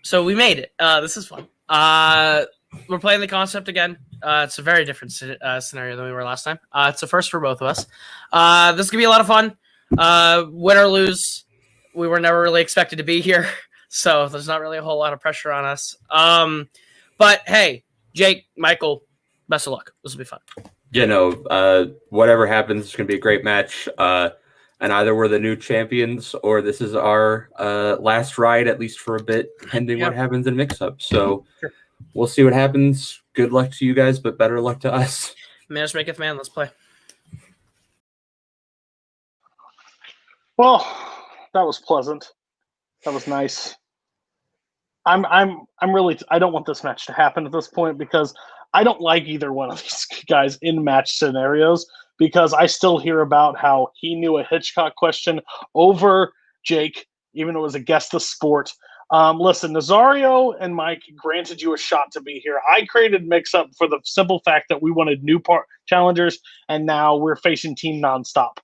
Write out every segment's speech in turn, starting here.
So we made it. This is fun. We're playing the concept again. It's a very different scenario than we were last time. It's a first for both of us. This is gonna be a lot of fun. Win or lose, we were never really expected to be here, so there's not really a whole lot of pressure on us. But hey, Jake, Michael, best of luck. This will be fun. Yeah, no, whatever happens, it's going to be a great match. And either we're the new champions or this is our last ride, at least for a bit, pending what happens in mix-up. So we'll see what happens. Good luck to you guys, but better luck to us. Manage maketh man. Let's play. Well, that was pleasant. That was nice. I'm really, I don't want this match to happen at this point because I don't like either one of these guys in match scenarios because I still hear about how he knew a Hitchcock question over Jake, even though it was against the sport. Listen, Nazario and Mike granted you a shot to be here. I created Mix-Up for the simple fact that we wanted new challengers, and now we're facing Team Nonstop.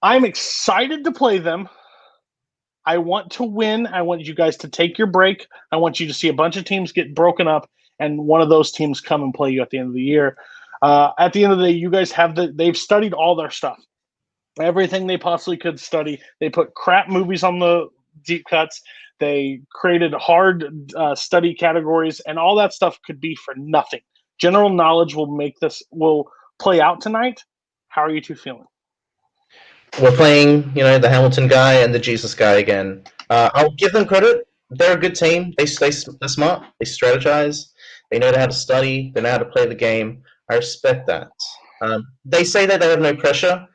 I'm excited to play them. I want to win. I want you guys to take your break. I want you to see a bunch of teams get broken up and one of those teams come and play you at the end of the year. At the end of the day, you guys they've studied all their stuff. Everything they possibly could study. They put crap movies on the deep cuts. They created hard study categories, and all that stuff could be for nothing. General knowledge will play out tonight. How are you two feeling? We're playing, the Hamilton guy and the Jesus guy again. I'll give them credit. They're a good team. They're smart. They strategize. They know how to study. They know how to play the game. I respect that. They say that they have no pressure.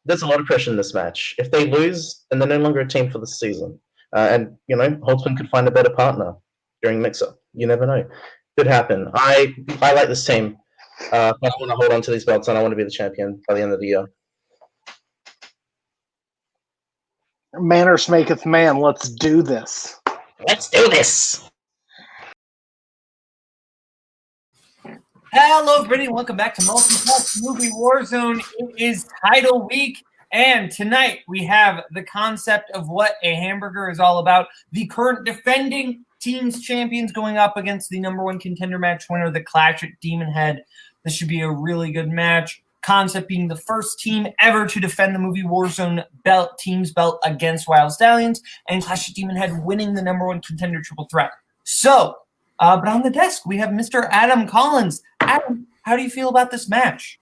There's a lot of pressure in this match. If they lose, then they're no longer a team for the season. And Holtzman could find a better partner during mix-up. You never know. Could happen. I like this team. I want to hold on to these belts, and I want to be the champion by the end of the year. Manners maketh man. Let's do this. Let's do this. Hello, everybody. Welcome back to Multiplex Movie Warzone. It is title week, and tonight we have the concept of what a hamburger is all about. The current defending team's champions going up against the number one contender match winner, the Clash at Demonhead. This should be a really good match. Concept being the first team ever to defend the movie Warzone team's belt against Wild Stallions, and Clash at Demonhead winning the number one contender triple threat. So, but on the desk, we have Mr. Adam Collins. Adam, how do you feel about this match?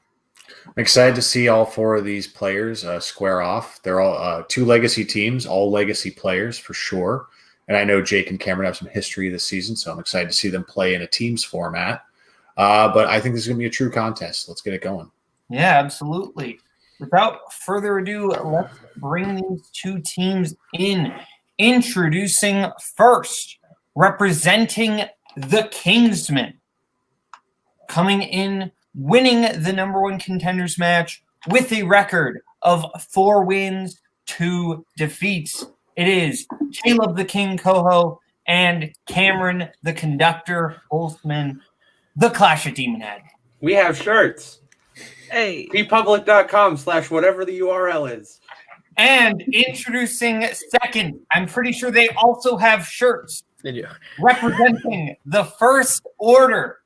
I'm excited to see all four of these players square off. They're all two legacy teams, all legacy players for sure. And I know Jake and Cameron have some history this season, so I'm excited to see them play in a teams format. But I think this is going to be a true contest. Let's get it going. Yeah, absolutely. Without further ado, let's bring these two teams in. Introducing first, representing the Kingsmen. Coming in, winning the number one contenders match with a record of 4 wins, 2 defeats. It is Kaleb the King Koho and Cameron the Conductor Holtzman, the Clash at Demonhead. We have shirts. Hey. bpublic.com/whatever the URL is. And introducing second, I'm pretty sure they also have shirts. They do. Representing the First Order.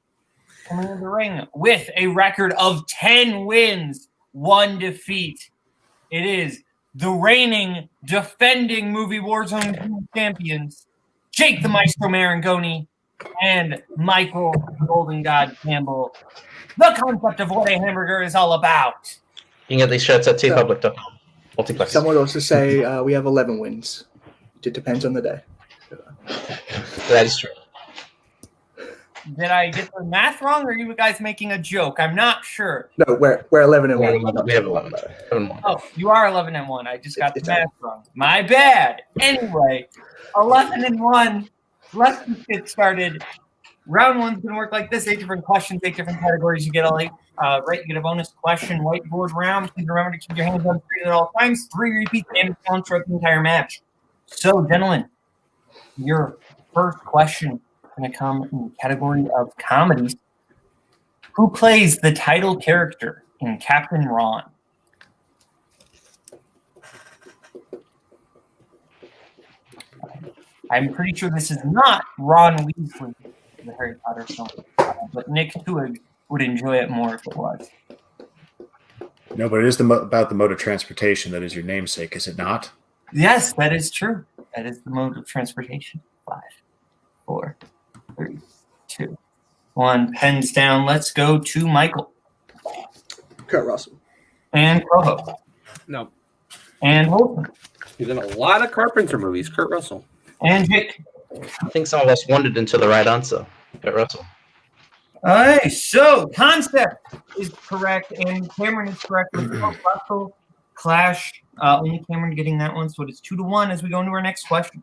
Coming in the ring with a record of 10 wins, 1 defeat. It is the reigning, defending movie Warzone champions, Jake the Maestro Marangoni and Michael Golden God Campbell. The concept of what a hamburger is all about. You can get these shirts at tpublic.com. Multiplex. Some would also say we have 11 wins. It depends on the day. That is true. Did I get the math wrong, or are you guys making a joke? I'm not sure. No, we're 11 and 1. We have 11. Oh, you are 11-1. I just got the math wrong. My bad. Anyway, 11-1. Let's get started. Round 1's going to work like this. 8 different questions, 8 different categories. You get all 8 right. You get a bonus question whiteboard round. Please remember to keep your hands on screen at all times. 3 repeats and counts throughout the entire match. So, gentlemen, your first question going to come in the category of comedies. Who plays the title character in Captain Ron? I'm pretty sure this is not Ron Weasley, the Harry Potter film, but Nick Tuig would enjoy it more if it was. No, but it is about the mode of transportation that is your namesake, is it not? Yes, that is true. That is the mode of transportation. 5, 4, 3, 2, 1. Pens down. Let's go to Michael. Kurt Russell. And Koho. No. And Holton. He's in a lot of Carpenter movies. Kurt Russell. And Jake. I think some of us wandered into the right answer. Kurt Russell. All right, so concept is correct, and Cameron is correct. With Russell clash, only Cameron getting that one, so it is 2-1 as we go into our next question.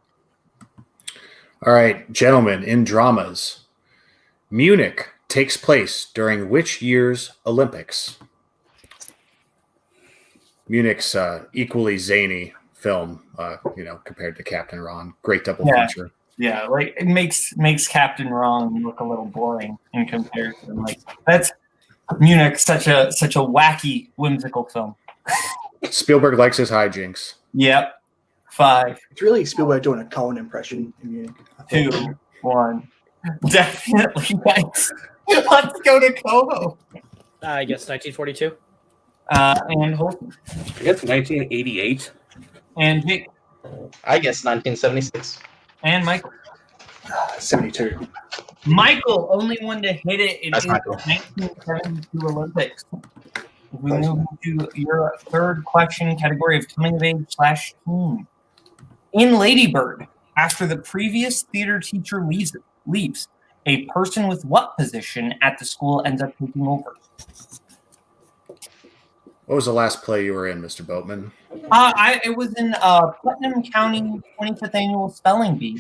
All right, gentlemen, in dramas, Munich takes place during which year's Olympics? Munich's equally zany film, compared to Captain Ron. Great double feature. Yeah, like it makes Captain Ron look a little boring in comparison. Like that's Munich, such a wacky, whimsical film. Spielberg likes his hijinks. Yep. 5, It's really Spielberg doing a Cohen impression in Munich. 2, 1. Definitely. Yes. Let's go to Koho. I guess 1942. And Holton. I guess 1988. And Jake. I guess 1976. And Michael. 72. Michael, only one to hit it in That's the Michael. 1972 Olympics. We move to your third question category of coming of age/teen. In Lady Bird, after the previous theater teacher leaves, a person with what position at the school ends up taking over? What was the last play you were in, Mr. Boatman? It was in Putnam County 25th Annual Spelling Bee.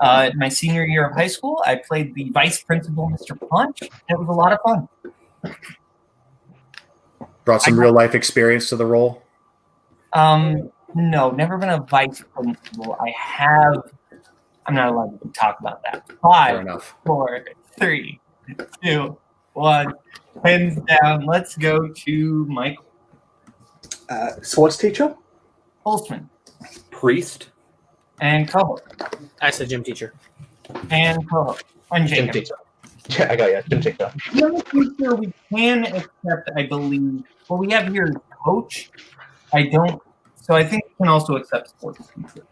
My senior year of high school, I played the vice principal, Mr. Punch. And it was a lot of fun. Brought some real life experience to the role? No, never been a vice principal. I'm not allowed to talk about that. 5, Fair enough. 4, 3, 2, 1. Pens down. Let's go to Michael Sports teacher? Holtzman Priest. and Koho. I said gym teacher. And Koho. And Gym Jacob. teacher. Yeah, I got you. Gym teacher. The only teacher we can accept, I believe, what we have here is coach. I think we can also accept sports teacher.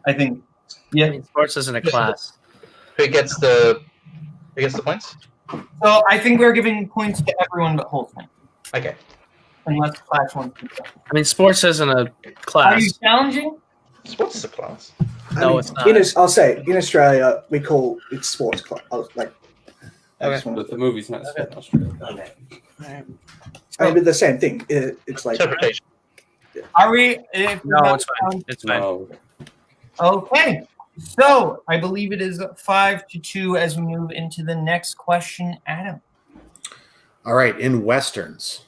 I think, yeah. I mean, sports isn't a class. Who gets the points? So I think we're giving points to everyone but Holtzman, Okay. unless Clash wants to go. I mean, sports isn't a Are you class. challenging? Sports is a class. No, it's not. I'll say, in Australia, we call it sports club. But the movie's not set in Australia. I mean, but the same thing. It's like Interpretation. Are we? No, it's fine. It's fine. No. Okay. So I believe it is 5-2 as we move into the next question, Adam. All right, in Westerns,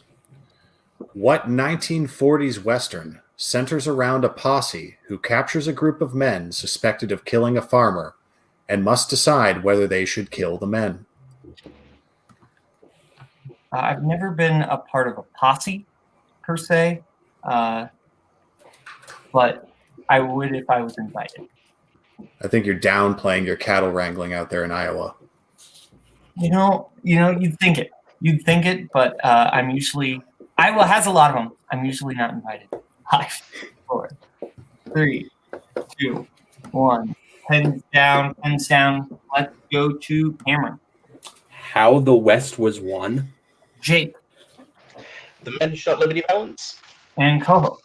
what 1940s Western centers around a posse who captures a group of men suspected of killing a farmer and must decide whether they should kill the men? I've never been a part of a posse, per se, but I would if I was invited. I think you're downplaying your cattle wrangling out there in Iowa. You'd think it, but Iowa has a lot of them. I'm usually not invited. 5, 4, 3, 2, 1. Pens down. Let's go to Cameron. How the West was won. Jake The men shot Liberty Valance. and Koho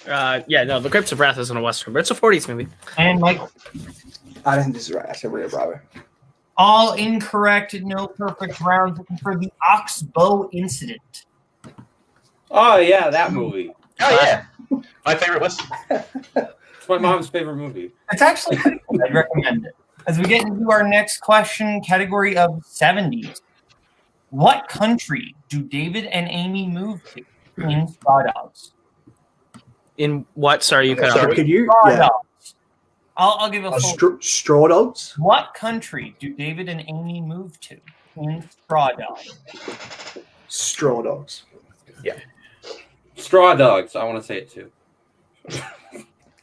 The Grapes of Wrath isn't a Western, but it's a 40s movie. and Michael. I don't think this is right. I said Rio Bravo. All incorrect, no perfect rounds. Looking for the Oxbow incident. Oh yeah, that movie. Oh yeah, my favorite Western. It's my mom's favorite movie. It's actually pretty good. I'd recommend it. As we get into our next question, category of 70s. What country do David and Amy move to in Straw Dogs? In what? Sorry, you cut Sorry. out. Could you? Straw Yeah. Dogs. I'll give a full. Straw dogs? What country do David and Amy move to in Straw Dogs? Straw dogs. Straw Dogs. I want to say it too.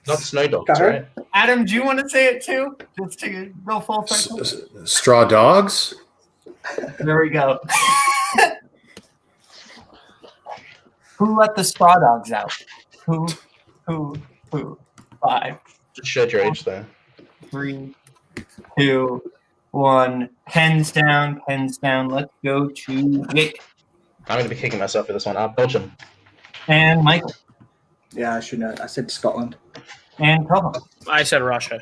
Not Snow Dogs, Go right? ahead. Adam, do you want to say it too? Just to go full circle. Straw Dogs. There we go. Who let the straw dogs out? Who? 5, Just showed your age there. 3, 2, 1. Pens down. Let's go to Jake I'm going to be kicking myself for this one. Belgium. and Michael Yeah, I should know. I said Scotland. and Koho I said Russia.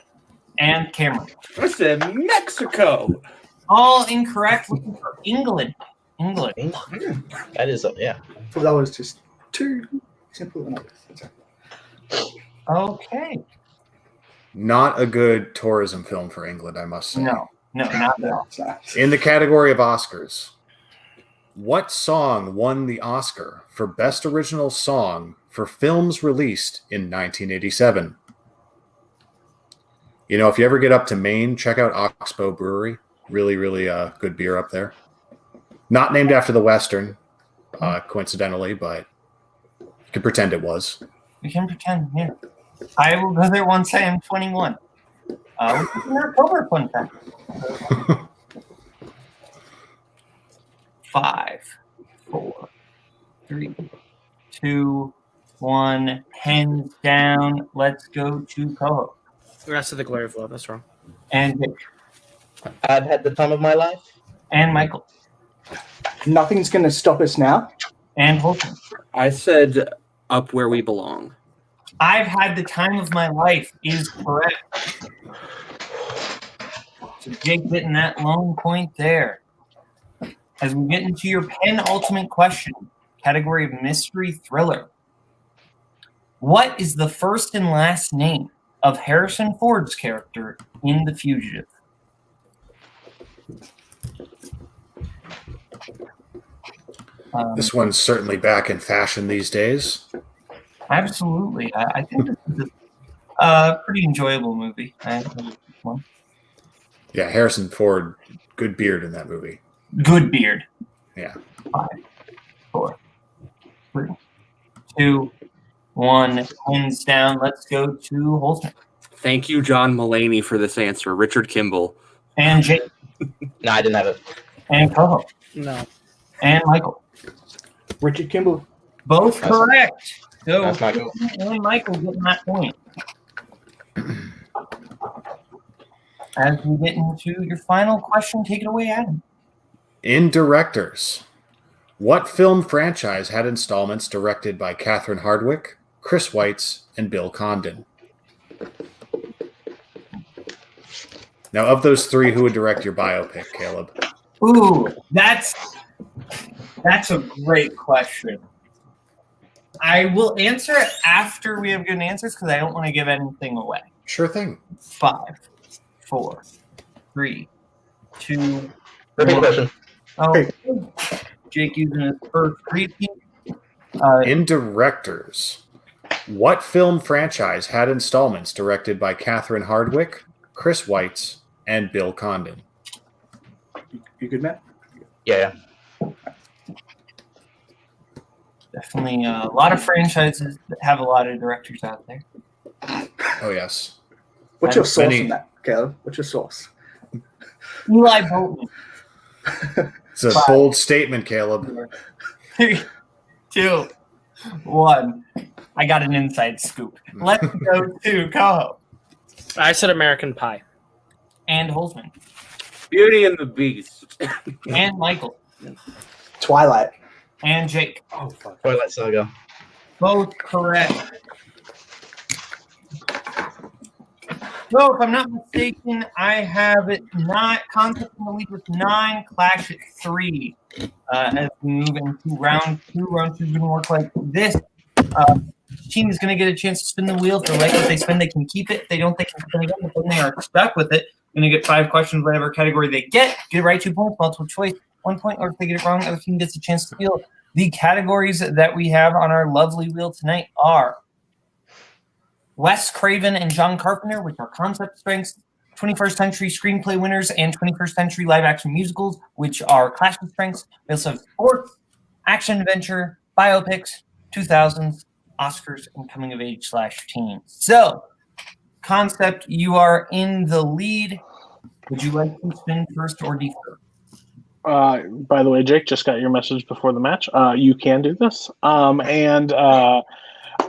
and Cameron. I said Mexico. All incorrect. Looking for England. That is, yeah. Well, that was just too simple enough. Okay. Not a good tourism film for England, I must say. No, not at all. It's not. In the category of Oscars, what song won the Oscar for Best Original Song for films released in 1987? You know, if you ever get up to Maine, check out Oxbow Brewery. Really, really good beer up there. Not named after the Western, coincidentally, but you can pretend it was. We can pretend, yeah. I will go there once I am 21. Which is an October fun fact. 5, 4, 3, 2, 1. Hands down. Let's go to Koho. The rest of the glory of love. That's wrong. And Jake. I've had the time of my life. And Michael. Nothing's going to stop us now. And Holton. I said Up Where We Belong. I've had the time of my life is correct. So Jake getting that lone point there. As we get into your penultimate question, category of mystery thriller. What is the first and last name of Harrison Ford's character in The Fugitive? This one's certainly back in fashion these days. Absolutely. I think this is a pretty enjoyable movie. Yeah, Harrison Ford, good beard in that movie. Good beard. Yeah. 5, 4, 3, 2, 1. Hands down. Let's go to Holtzman. Thank you, John Mulaney, for this answer. Richard Kimball. And Jake. No, I didn't have it. And Koho. No. And Michael. Richard Kimball. Both correct. So That's not good. and Michael getting that point. As we get into your final question, take it away, Adam. In directors, what film franchise had installments directed by Catherine Hardwicke, Chris Weitz, and Bill Condon? Now, of those three, who would direct your biopic, Caleb? Ooh, that's a great question. I will answer it after we have good answers because I don't want to give anything away. Sure thing. 5, 4, 3, 2. Repeat the 1. question. Oh, Jake using his first repeat. In directors, what film franchise had installments directed by Catherine Hardwicke, Chris Weitz, and Bill Condon? You good, Matt? Yeah. Definitely a lot of franchises that have a lot of directors out there. Oh, yes. What's your source Many- on that, Caleb? What's your source? Eli Boatman. It's a 5, bold statement, Caleb. 3, 2, 1. I got an inside scoop. Let's go to Koho I said American Pie. and Holtzman Beauty and the Beast. and Michael Twilight. and Jake. Oh, fuck. Twilight Saga. Both correct. So, if I'm not mistaken, I have it not concept in the lead with 9, Clash at 3. As we move into round 2, round 2 is going to work like this. Team is going to get a chance to spin the wheel. If they like what they spin, they can keep it. If they don't, they can spin again. But then they are stuck with it. Going to get 5 questions, whatever category they get it right, 2 points, multiple choice, 1 point. Or if they get it wrong, the other team gets a chance to steal. The categories that we have on our lovely wheel tonight are Wes Craven and John Carpenter, which are concept strengths, 21st century screenplay winners, and 21st century live action musicals, which are clash of strengths. We also have sports, action adventure, biopics, 2000s, Oscars, and coming of age /teens. So Concept, you are in the lead. Would you like to spin first or defer? By the way, Jake, just got your message before the match. You can do this. Yeah,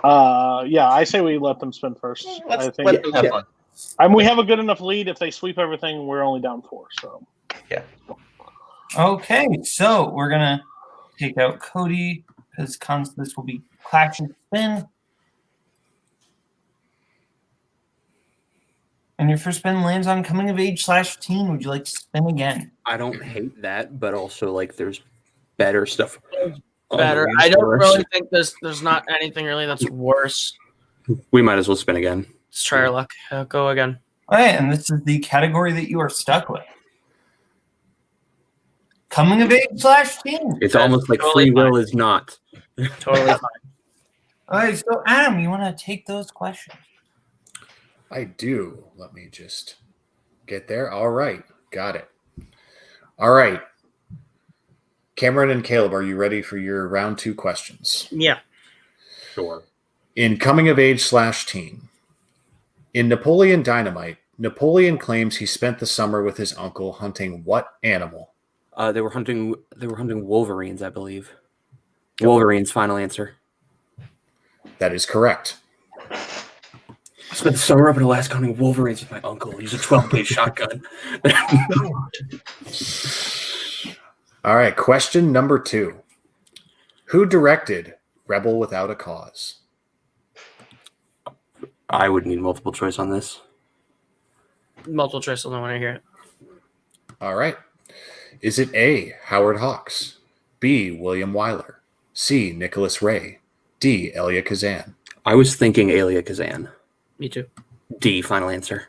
I say we let them spin first. I think Let them have fun. we have a good enough lead. If they sweep everything, we're only down 4. So Yeah. Okay, so we're gonna take out Cody because this will be Clash and Spin. And your first spin lands on coming of age / teen. Would you like to spin again? I don't hate that, but also like there's better stuff. Better. I don't really think there's not anything really that's worse. We might as well spin again. Let's try our luck. Go again. All right, and this is the category that you are stuck with. Coming of age / teen. It's almost like totally free will fine. is not. Totally fine. All right, so Adam, you want to take those questions? I do. Let me just get there. All right. Got it. All right. Cameron and Caleb, are you ready for your round 2 questions? Yeah. Sure. In Coming of Age / Teen, in Napoleon Dynamite, Napoleon claims he spent the summer with his uncle hunting what animal? They were hunting wolverines, I believe. Wolverines, final answer. That is correct. I spent the summer up in Alaska hunting wolverines with my uncle. He's a 12-gauge shotgun. All right. Question number 2. Who directed Rebel Without a Cause? I would need multiple choice on this. Multiple choice. I don't want to hear it. All right. Is it A, Howard Hawks, B, William Wyler, C, Nicholas Ray, D, Elia Kazan? I was thinking Elia Kazan. Me too. D, final answer.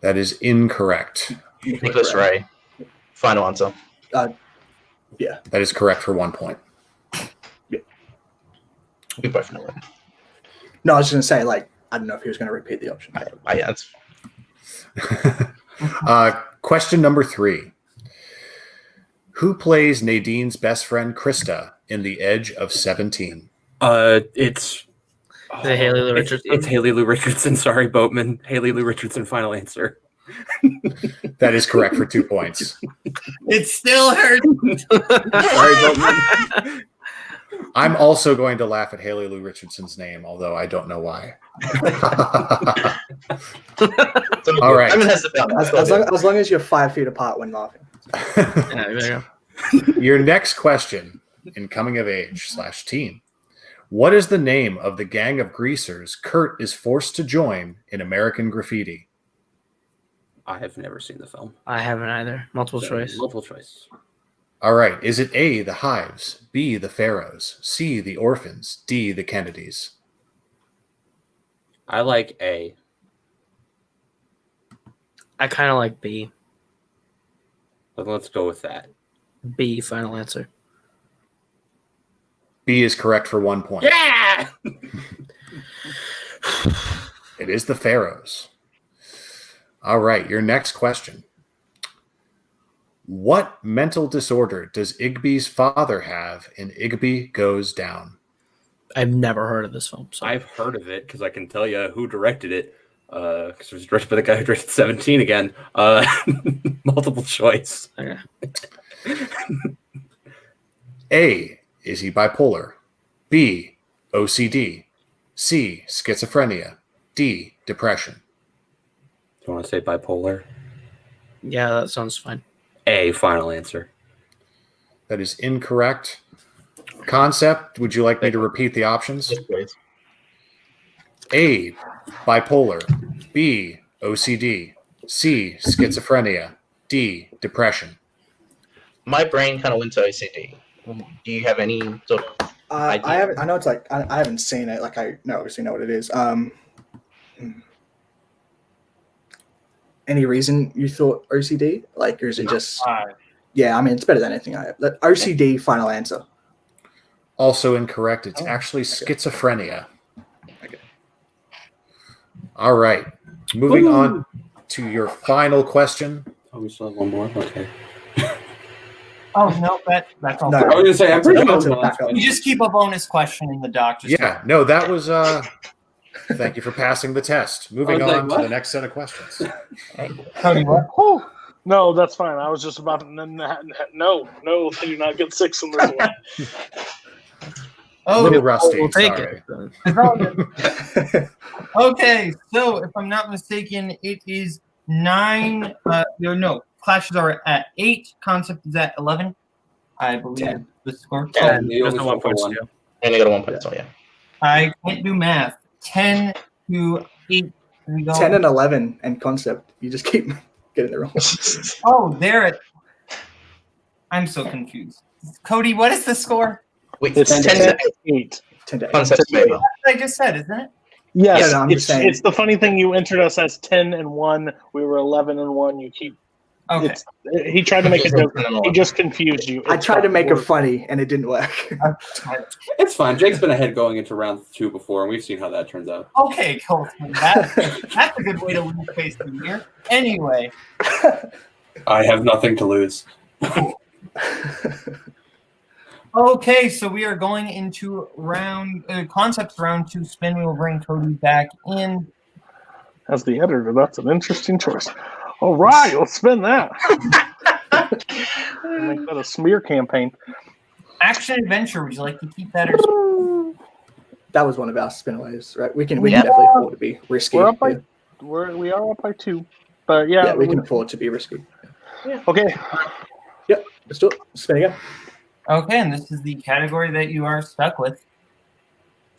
That is incorrect. Nicholas Ray. Final answer. Yeah. That is correct for 1 point. We both know it. No, I was just gonna say, like, I don't know if he was gonna repeat the option. That's Question number 3. Who plays Nadine's best friend Krista in The Edge of 17? It's The Haley Lou Richardson. It's Haley Lou Richardson. Sorry, Boatman. Haley Lou Richardson. Final answer. That is correct for 2 points. It still hurts. Sorry, Boatman. I'm also going to laugh at Haley Lou Richardson's name, although I don't know why. All right. I mean, that's the As long as you're 5 feet apart when laughing. Yeah, there you go. Your next question in Coming of Age / Teen. What is the name of the gang of greasers Kurt is forced to join in American Graffiti? I have never seen the film. I haven't either. Multiple choice. Multiple choice. All right. Is it A, the Hives, B, the Pharaohs, C, the Orphans, D, the Kennedys? I like A. I kind of like B. But let's go with that. B, final answer. B is correct for 1 point. Yeah! It is the Pharaohs. All right. Your next question. What mental disorder does Igby's father have in Igby Goes Down? I've never heard of this film. So I've heard of it because I can tell you who directed it. Because it was directed by the guy who directed 17 again. Multiple choice. okay. A, is he bipolar? B, OCD? C, schizophrenia? D, depression? Do you want to say bipolar? Yeah, that sounds fine. A, final answer. That is incorrect. Concept, would you like me to repeat the options? Yes, please. A, bipolar. B, OCD. C, schizophrenia. D, depression. My brain kind of went to OCD. Do you have any sort of idea? I haven't. I know it's like I haven't seen it. Like I obviously know what it is. Any reason you thought OCD? Like, or is it just? Yeah, I mean it's better than anything I have. OCD, final answer. Also incorrect. It's actually schizophrenia. All right. Moving on to your final question. Oh, we still have one more? Okay. Oh no, that's all. No. I was going to say, I'm pretty sure That's it's a not. backup. You just keep a bonus question in the doc. Yeah, no, that was Thank you for passing the test. Moving like, on to what? the next set of questions. Cody, what? Whew. No, that's fine. I was just about to. No, they do not get 6 in this one. Oh, Little rusty. We'll take Sorry. it. okay. So if I'm not mistaken, it is 9. No, clashes are at 8. Concept is at 11. I believe 10. the score. Yeah, And you there's only no 1 score points one. too. And you got a 1 point, so yeah. I can't do math. 10 to 8. Here we go. 10 and 11 and concept. You just keep getting it wrong. Oh, there it. I'm so confused. Cody, what is the score? Wait, It's 10 10 to to 8. 10 to 8. Concept's favor. That's what I just said, isn't it? Yes, No, I'm just saying. it's the funny thing. You entered us as 10 and 1. We were 11 and 1. You keep. Okay. He tried to make a joke. He just confused you. I It's tried to not make it work. funny and it didn't work. It's fine. Jake's been ahead going into round 2 before, and we've seen how that turns out. Okay, cool. That's a good way to lose face the year. Anyway, I have nothing to lose. okay, so we are going into concepts round 2 spin. We will bring Cody back in. As the editor, that's an interesting choice. All right, let's spin that. Make that a smear campaign. Action adventure. Would you like to keep that or? That was one of our spinaways, right? We can Yeah. definitely afford to be risky. We're up by yeah. we are up by 2, but yeah, We can afford to be risky. Okay, Yep, let's do it. Spin again. Okay, and this is the category that you are stuck with.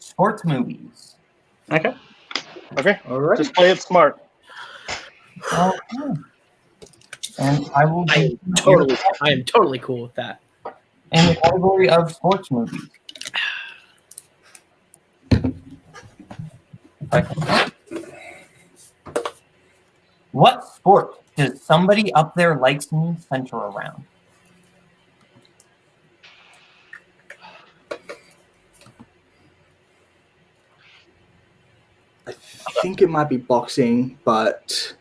Sports movies. Okay. okay, All right. just play it smart. Okay. And I will I am totally cool with that. in the category of sports movies. What sport does somebody up there likes me center around? I think it might be boxing, but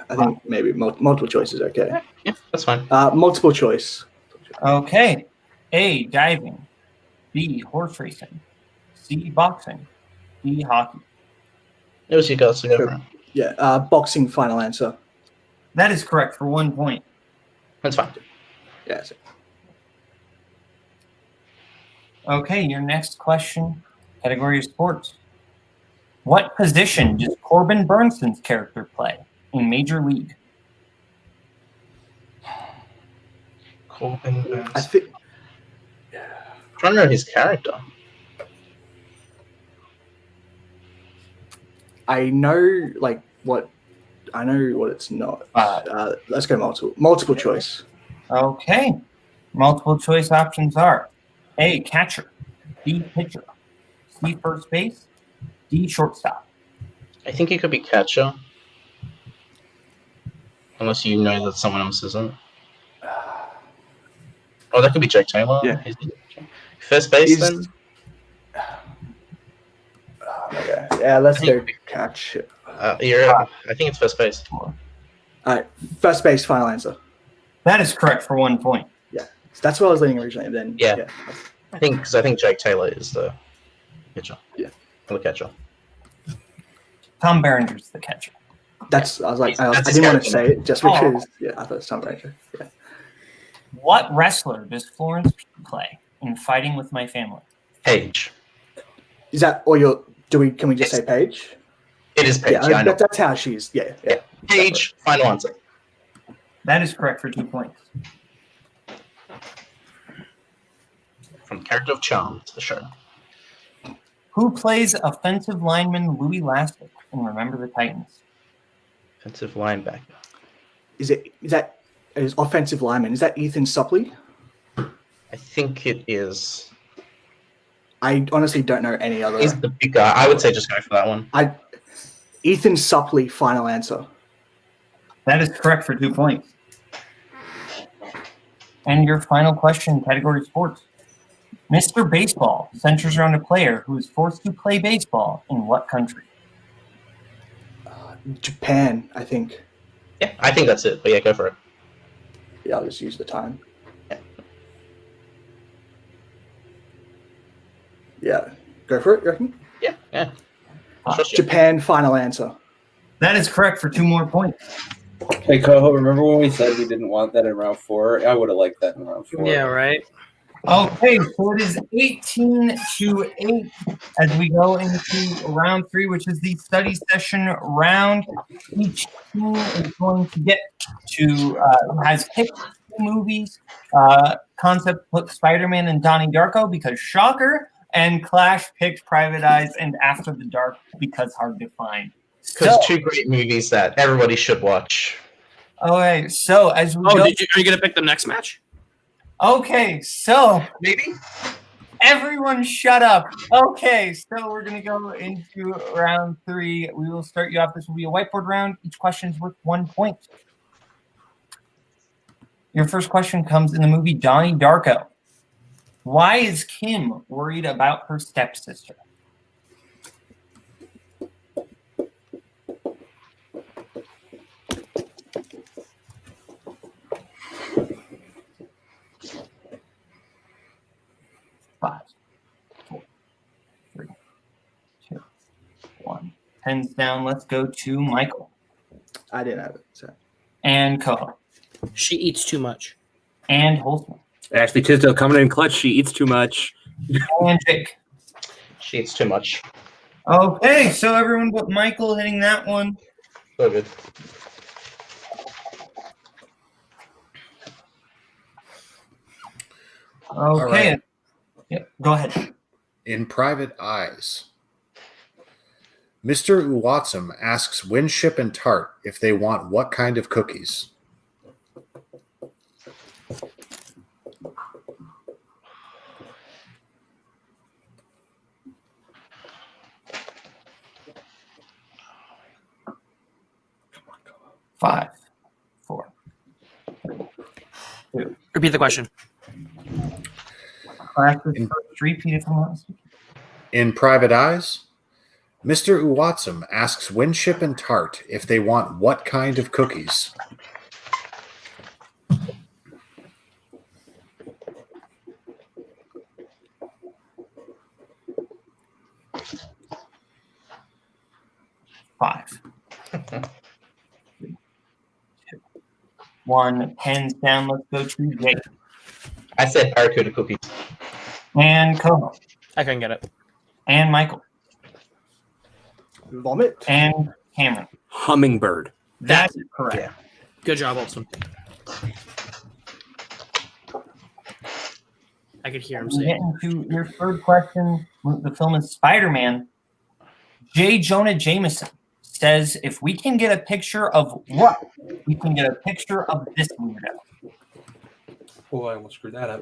I think maybe multiple choice is okay. Yeah, that's fine. Multiple choice. Okay. A, diving. B, horse racing. C, boxing. D, hockey. It was you guys to go for it. Yeah, boxing final answer. That is correct for 1 point. That's fine. Yeah. So Okay, your next question, category of sports. What position does Corbin Burnson's character play in Major League? Corbin Burns. I think trying to know his character. I know what it's not. Let's go multiple choice. Okay. Multiple choice options are A, catcher, B, pitcher, C, first base, D, shortstop. I think he could be catcher. Unless you know that someone else isn't. Oh, that could be Jake Taylor. Yeah. First base He's- then? Okay. Yeah, let's go catch. I think it's first base. All right, first base final answer. That is correct for 1 point. So that's what I was leaning originally. And then Yeah. I think Jake Taylor is the pitcher. Yeah. Or the catcher. Tom Berenger's the catcher. That's I was like I That's his didn't want to character. say it just Oh. because I thought it was Tom Ranger. Yeah. What wrestler does Florence Pugh play in Fighting with My Family? Page. Is that or your? Can we just say Paige? It is Page. Yeah, Yeah, I know. that's how she's. Yeah. Page, final answer. That is correct for 2 points. From character of Charm to the show. Who plays offensive lineman Louis Lastic in Remember the Titans? Offensive linebacker. Is offensive lineman? Is that Ethan Suppley? I think it is. I honestly don't know any other. He's the big guy. I would say just go for that one. Ethan Suppley, final answer. That is correct for 2 points. And your final question, category sports. Mr. Baseball centers around a player who is forced to play baseball in what country? Japan, I think. Yeah, I think that's it. But yeah, go for it. Yeah, I'll just use the time. Yeah. Go for it, you reckon? Yeah. Japan, final answer. That is correct for 2 more points. Hey, Koho, remember when we said we didn't want that in round 4? I would have liked that in round 4. Yeah, right. Okay, so it is 18-8 as we go into round 3, which is the study session round. Each team is going to get to has picked 2 movies. Concept put Spider-Man and Donnie Darko because shocker, and Clash picked Private Eyes and After the Dark because hard to find. Because 2 great movies that everybody should watch. Okay, so as we go, are you gonna pick the next match? okay, so Maybe? everyone shut up. Okay, so we're going to go into round 3. We will start you off. This will be a whiteboard round. Each question is worth 1 point. Your first question comes in the movie Donnie Darko. Why is Kim worried about her stepsister? Five, 4, 3, 2, 1. Pens down. Let's go to Michael. I didn't have it. So. And Koho. She eats too much. And Holtzman. Ashley Tisdale coming in clutch. She eats too much. And Jake. She eats too much. Okay, so everyone but Michael hitting that one. So good. Okay. right. Yep, go ahead. In Private Eyes, Mr. Uwatsum asks Winship and Tart if they want what kind of cookies. Five, 4, 3, 2. Repeat the question. First repeat it from last week. In Private Eyes, Mr. Uwatsum asks Winship and Tart if they want what kind of cookies. Five. 3, 2, 1. Pens down. Let's go to Jake. I said hard-coded cookies. And Koho. I couldn't get it. And Michael. Vomit. And Cameron. Hummingbird. That's correct. Yeah. Good job, Olson. I could hear him We say get it. into your third question. The film is Spider-Man. J. Jonah Jameson says, if we can get a picture of what? We can get a picture of this weirdo. Oh, I almost screwed that up.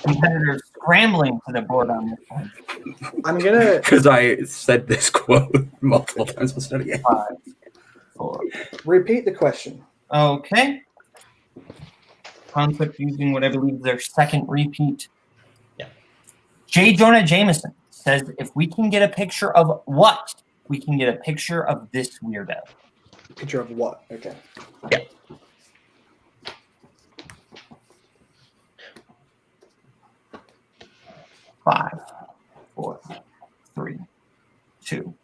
Competitors scrambling to the board on this one. I'm gonna. Because I said this quote multiple times instead of 5, 4. Repeat the question. Okay. Concept using what I believe is their second repeat. Yeah. J. Jonah Jameson says, if we can get a picture of what? We can get a picture of this weirdo. Picture of what? Okay. Yeah. Five, 4, 3, 2,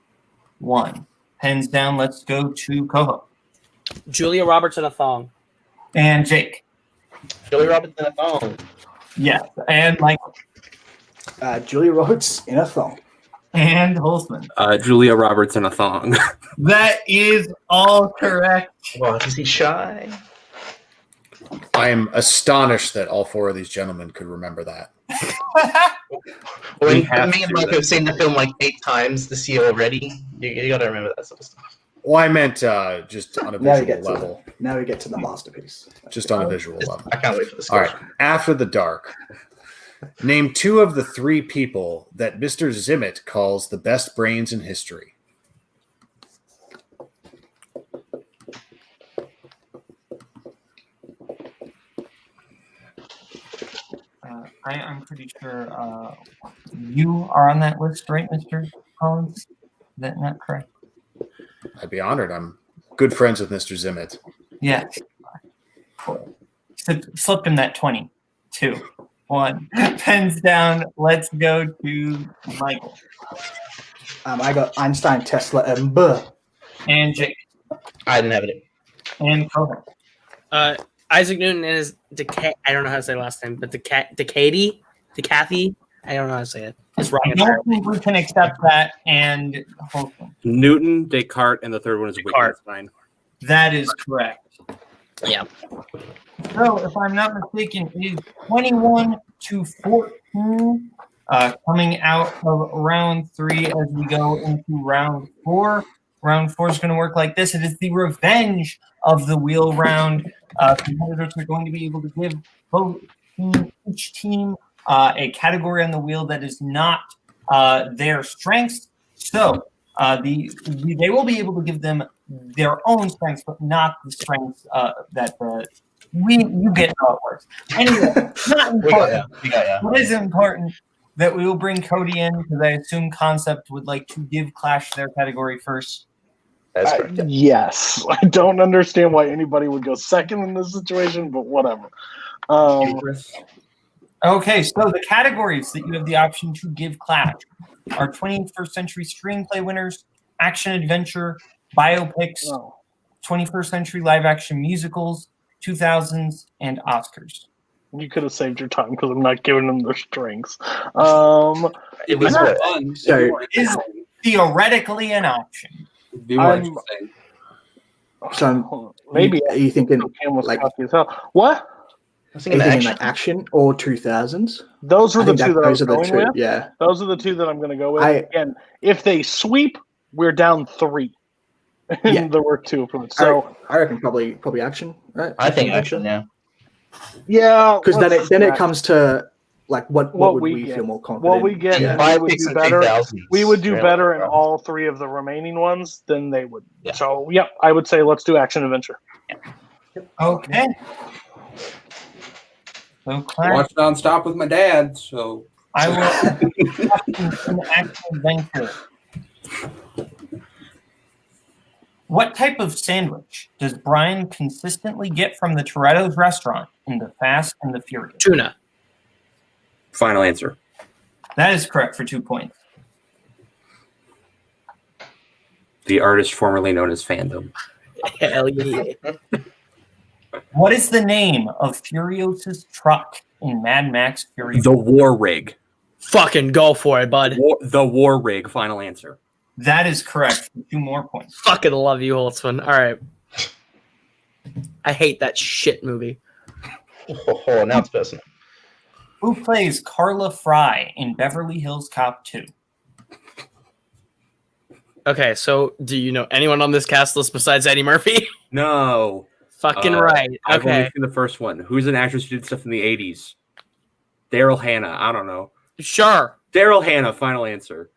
1. Pens down. Let's go to Koho. Julia Roberts in a thong. And Jake. Julie Roberts in a phone. Yes. And Michael. Julia Roberts in a thong. And Holtzman. Julia Roberts in a thong. That is all correct. Wow, is he shy? I am astonished that all 4 of these gentlemen could remember that. When We have me and to. Mike have seen the film like 8 times this year already. You got to remember that sort of stuff. Well, I meant just on a Now we visual get to level. Now we get to the masterpiece. Just on a visual level. I can't wait for this. All right. After the Dark. Name 2 of the 3 people that Mr. Zimmett calls the best brains in history. I'm pretty sure you are on that list, right, Mr. Collins? Is that not correct? I'd be honored. I'm good friends with Mr. Zimmett. Yes. 4, Slipped him that 20. 2, 1. Pens down. Let's go to Michael. I got Einstein, Tesla, and Burr. And Jake. I didn't have it. And Koho. Isaac Newton is I don't know how to say the last name, but Decathy. I don't know how to say it. It's wrong. I don't think we can accept that. And Holcomb. Newton, Descartes, and the third one is Wittgenstein. That is correct. Yeah. So, if I'm not mistaken, it is 21-14 coming out of round 3 as we go into round 4. Round 4 is going to work like this. It is the revenge of the wheel round. Competitors are going to be able to give each team a category on the wheel that is not their strengths. So they will be able to give them their own strengths, but not the strengths that you get how it works. Anyway, not important. What is important that we will bring Cody in because I assume Concept would like to give Clash their category first. That's correct. Yes. I don't understand why anybody would go second in this situation, but whatever. Okay, so the categories that you have the option to give Clash are 21st century screenplay winners, action adventure, biopics, 21st century live action musicals, 2000s, and Oscars. You could have saved your time because I'm not giving them their strings. It was fun. So, It is theoretically an option. Be more interesting. so Maybe are you thinking Cam was like cocky as hell. What? I was thinking anything action. like action or 2000s? Those were I the think two that I those was are the going two. with. Yeah. Those are the two that I'm going to go with. I- Again, if they sweep, we're down 3. And Yeah. there were 2 of them. So I reckon probably action, right? I think action, yeah. yeah, Because let's- then it comes to like what would we get. feel more confident? What we get, Yeah. and we would Biopics do in better. 2000s. We would do Really. better in all 3 of the remaining ones than they would. Yeah. So, yeah, I would say let's do action adventure. Okay. So, Clash, Watch nonstop with my dad, so I will an action adventure. What type of sandwich does Brian consistently get from the Toretto's restaurant in The Fast and the Furious? Tuna. final answer. That is correct for 2 points. The artist formerly known as Fandom. Hell yeah. What is the name of Furios's truck in Mad Max Fury? The War Rig. Fucking go for it, bud. The War Rig, final answer. That is correct for 2 more points. Fucking love you, Holtzman. All right. I hate that shit movie. Oh, now it's personal. Who plays Carla Fry in Beverly Hills Cop 2? Okay, so do you know anyone on this cast list besides Eddie Murphy? No. Fucking right. I've only Okay. seen the first one. Who's an actress who did stuff in the 80s? Daryl Hannah. I don't know. Sure. Daryl Hannah, final answer.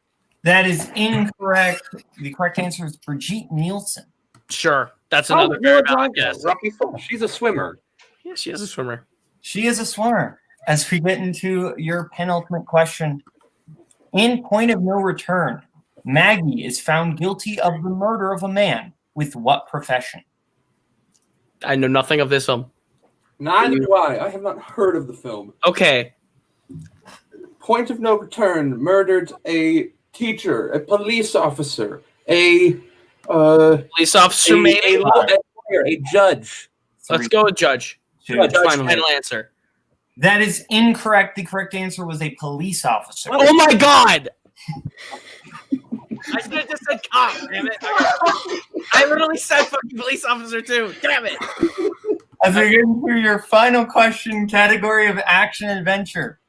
That is incorrect. The correct answer is Brigitte Nielsen. Sure. That's another very valid guess. Rocky Four. She's a swimmer. Yeah, she is a swimmer. She is a swimmer. As we get into your penultimate question, in Point of No Return, Maggie is found guilty of the murder of a man with what profession? I know nothing of this film. Neither do I. I have not heard of the film. Okay. Point of No Return murdered a teacher, a police officer, a Police officer, maybe. lawyer, a judge. Let's go with Judge. Judge, final Final answer. That is incorrect. The correct answer was a police officer. Oh my god! I should have just said cop, damn it. I literally said fucking police officer too. Damn it. As we get into your final question, category of action adventure.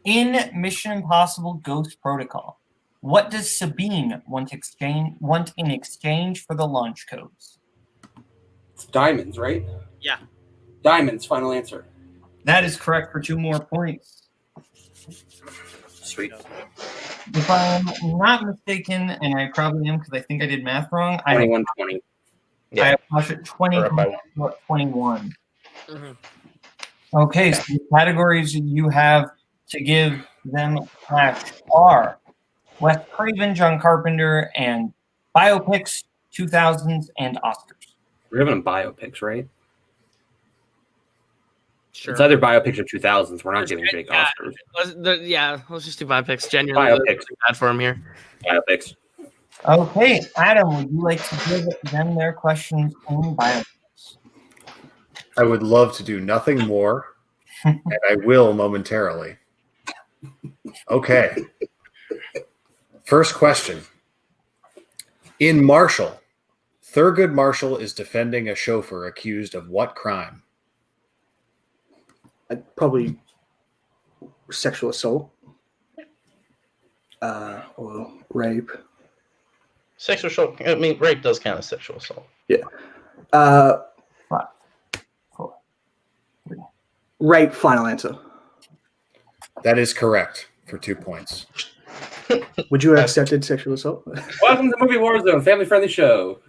In Mission Impossible Ghost Protocol, what does Sabine want in exchange for the launch codes? It's diamonds, right? Yeah. Diamonds, final answer. That is correct for 2 more points. Sweet. If I'm not mistaken, and I probably am because I think I did math wrong, I 21-20. I have Clash 20, Or by 21. Mhm. Okay, so the categories you have to give them Clash are Wes Craven, John Carpenter, and biopics, 2000s, and Oscars. We're having biopics, right? Sure. It's either biopics or 2000s. We're not Just giving Jake yeah. Oscars. Let's just do biopics. Genuinely, Biopics. bad for him here. Biopics. Okay, Adam, would you like to give them their questions in biopics? I would love to do nothing more, and I will momentarily. Okay. First question. In Marshall, Thurgood Marshall is defending a chauffeur accused of what crime? Probably sexual assault. Or rape. Sexual assault. I mean, rape does count as sexual assault. Yeah. 5, 4, 3. Rape, final answer. That is correct for 2 points. Would you have accepted sexual assault? Welcome to Movie Warzone, family-friendly show.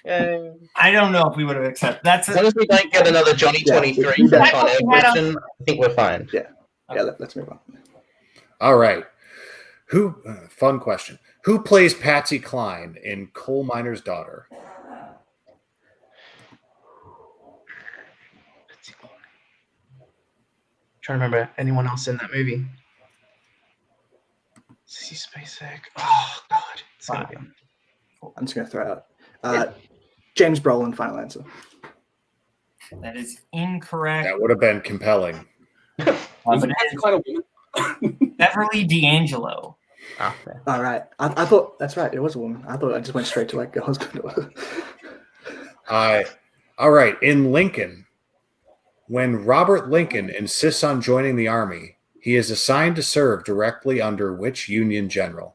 I don't know if we would have accepted. That's As long as we don't get another Johnny 23 we- for Con Air question, I think we're fine. Yeah, let's move on. All right. Fun question. Who plays Patsy Cline in Coal Miner's Daughter? Trying to remember anyone else in that movie. Sissy Spacek. Oh God, it's gonna be. I'm just gonna throw it out. James Brolin, final answer. That is incorrect. That would have been compelling. But Wasn't it Patsy is Cline a woman? Beverly D'Angelo. Oh, man. All right. I thought that's right. It was a woman. I thought I just went straight to like a husband. All right. In Lincoln, when Robert Lincoln insists on joining the Army, he is assigned to serve directly under which Union general?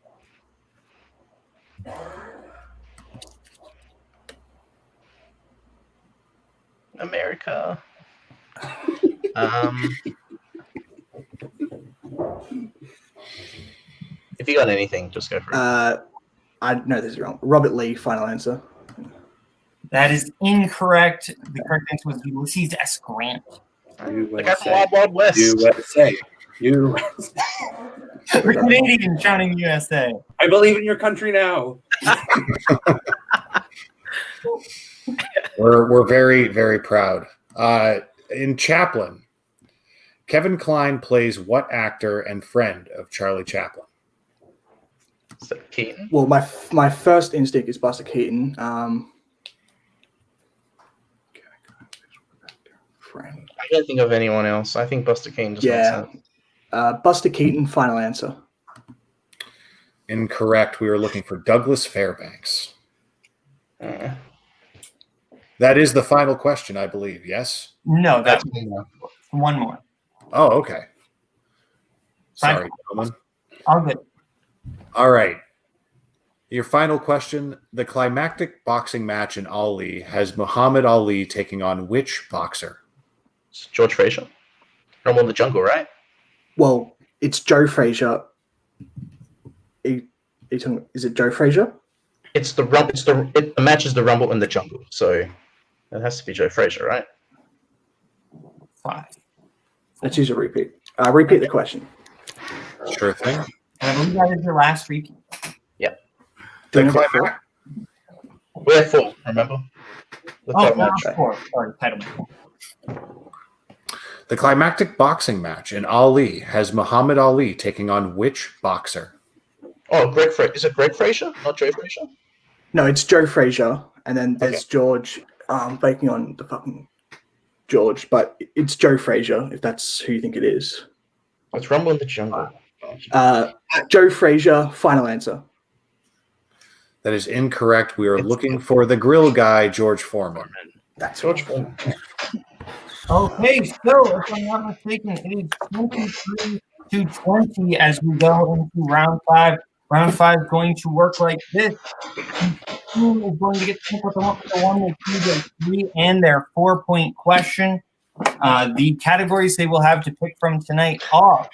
America. If you got anything, just go for it. I know this is wrong. Robert Lee, final answer. That is incorrect. The correct answer was Ulysses S. Grant. The guy from Wild Wild West. USA. We're Canadian shouting USA. I believe in your country now. We're very, very proud. In Chaplin, Kevin Kline plays what actor and friend of Charlie Chaplin? Is that Keaton? Well, my first instinct is Buster Keaton. Friend. I can't think of anyone else. I think Buster Keaton just makes sense. Buster Keaton, final answer. Incorrect. We were looking for Douglas Fairbanks. Uh, That is the final question, I believe. Yes? No, that's that's one more. Oh, okay. Sorry, gentlemen. All good. All right. Your final question. The climactic boxing match in Ali has Muhammad Ali taking on which boxer? It's George Frazier. Rumble in the Jungle, right? Well, it's Joe Frazier. Is it Joe Frazier? The match is the Rumble in the Jungle, so it has to be Joe Frazier, right? 5. Let's use a repeat. Repeat the question. Sure thing. And I believe that is your last repeat. The climax. We're at 4, remember? The Oh, third match. round 4. Sorry, title. The climactic boxing match in Ali has Muhammad Ali taking on which boxer? Oh, Greg Frazier. Is it Greg Frazier, not Joe Frazier? No, it's Joe Frazier, and then there's George. Baking on the fucking George, but it's Joe Frazier if that's who you think it is. It's Rumble in the Jungle. Joe Frazier, final answer. That is incorrect. We are looking for the grill guy, George Foreman. That's George Foreman. Okay, so if I'm not mistaken, it is 23-20 as we go into round 5. Round 5 is going to work like this. Each team is going to get to pick what they want for the 1, their 2, their 3, and their 4-point question. The categories they will have to pick from tonight are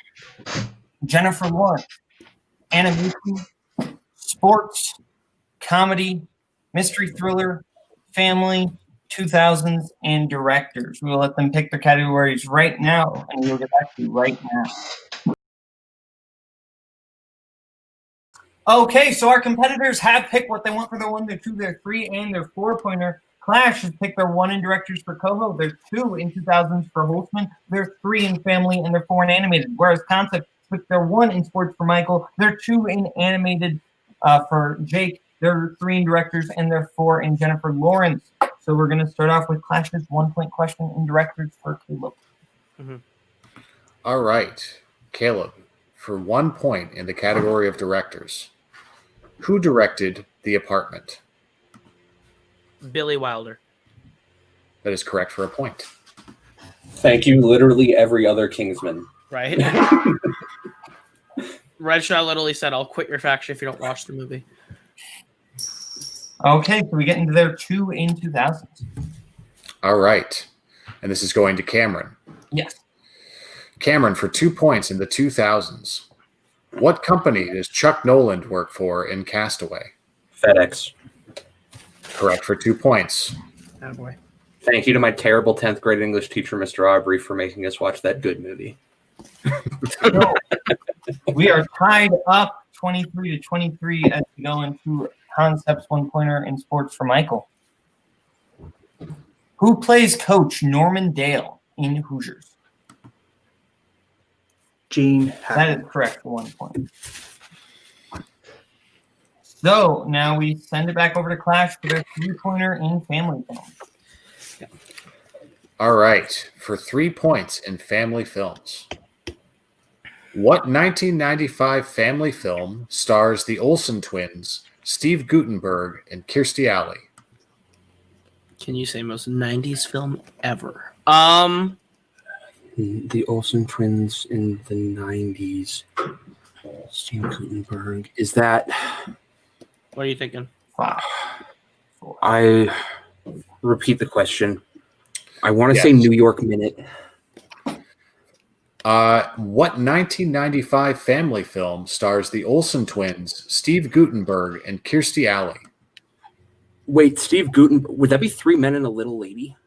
Jennifer Lawrence, animation, sports, comedy, mystery thriller, family, 2000s, and directors. We will let them pick their categories right now, and we will get back to you right now. Okay, so our competitors have picked what they want for their 1, their 2, their 3, and their 4-pointer. Clash has picked their 1 in directors for Koho, their 2 in 2000s for Holtzman, their 3 in family, and their 4 in animated. Whereas Concept picked their 1 in sports for Michael, their 2 in animated for Jake, their 3 in directors, and their 4 in Jennifer Lawrence. So we're going to start off with Clash's 1-point question in directors for Kaleb. Mm-hmm. All right, Kaleb, for 1 point in the category of directors, who directed The Apartment? Billy Wilder. That is correct for a point. Thank you, literally every other Kingsman. Right? Red Shaw literally said, I'll quit your faction if you don't watch the movie. Okay, so we get into their 2 in 2000s. All right, and this is going to Cameron. Yes. Cameron, for 2 points in the 2000s, what company does Chuck Noland work for in Castaway? FedEx. Correct for 2 points. Oh boy. Thank you to my terrible 10th grade English teacher, Mr. Aubrey, for making us watch that good movie. So, we are tied up 23-23 as we go into Concepts 1-pointer in sports for Michael. Who plays Coach Norman Dale in Hoosiers? Gene That Hackman. is correct for 1 point. So now we send it back over to Clash for their 3-pointer in family film. All right, for 3 points in family films. What 1995 family film stars the Olsen twins, Steve Guttenberg and Kirstie Alley? Can you say most 90s film ever? The Olsen twins in the 90s. Steve Guttenberg. Is that... What are you thinking? 5. I repeat the question. I want to Yes. say New York Minute. What 1995 family film stars the Olsen twins, Steve Guttenberg and Kirstie Alley? Wait, Steve Guttenberg. Would that be 3 Men and a Little Lady?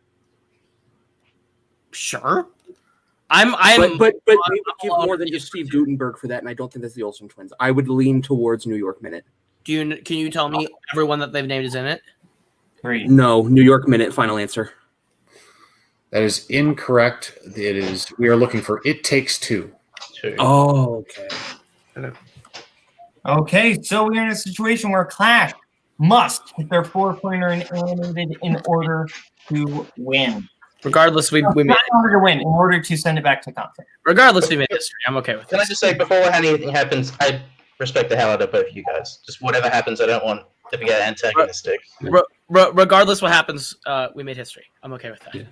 Sure. But we would give more than just Steve Guttenberg for that, and I don't think that's the Olsen twins. I would lean towards New York Minute. Can you tell me everyone that they've named is in it? 3. No, New York Minute. Final answer. That is incorrect. It is. We are looking for It Takes Two. 2. Oh, okay. Okay, so we're in a situation where Clash must hit their 4-pointer in animated in order to win. Regardless, we made Not in order to win, in order to send it back to Concept. regardless we made history. I'm okay with Can I this. just say, before anything happens, I respect the hell out of both of you guys. Just whatever happens, I don't want to get antagonistic. Regardless what happens, we made history. I'm okay with that. Yeah.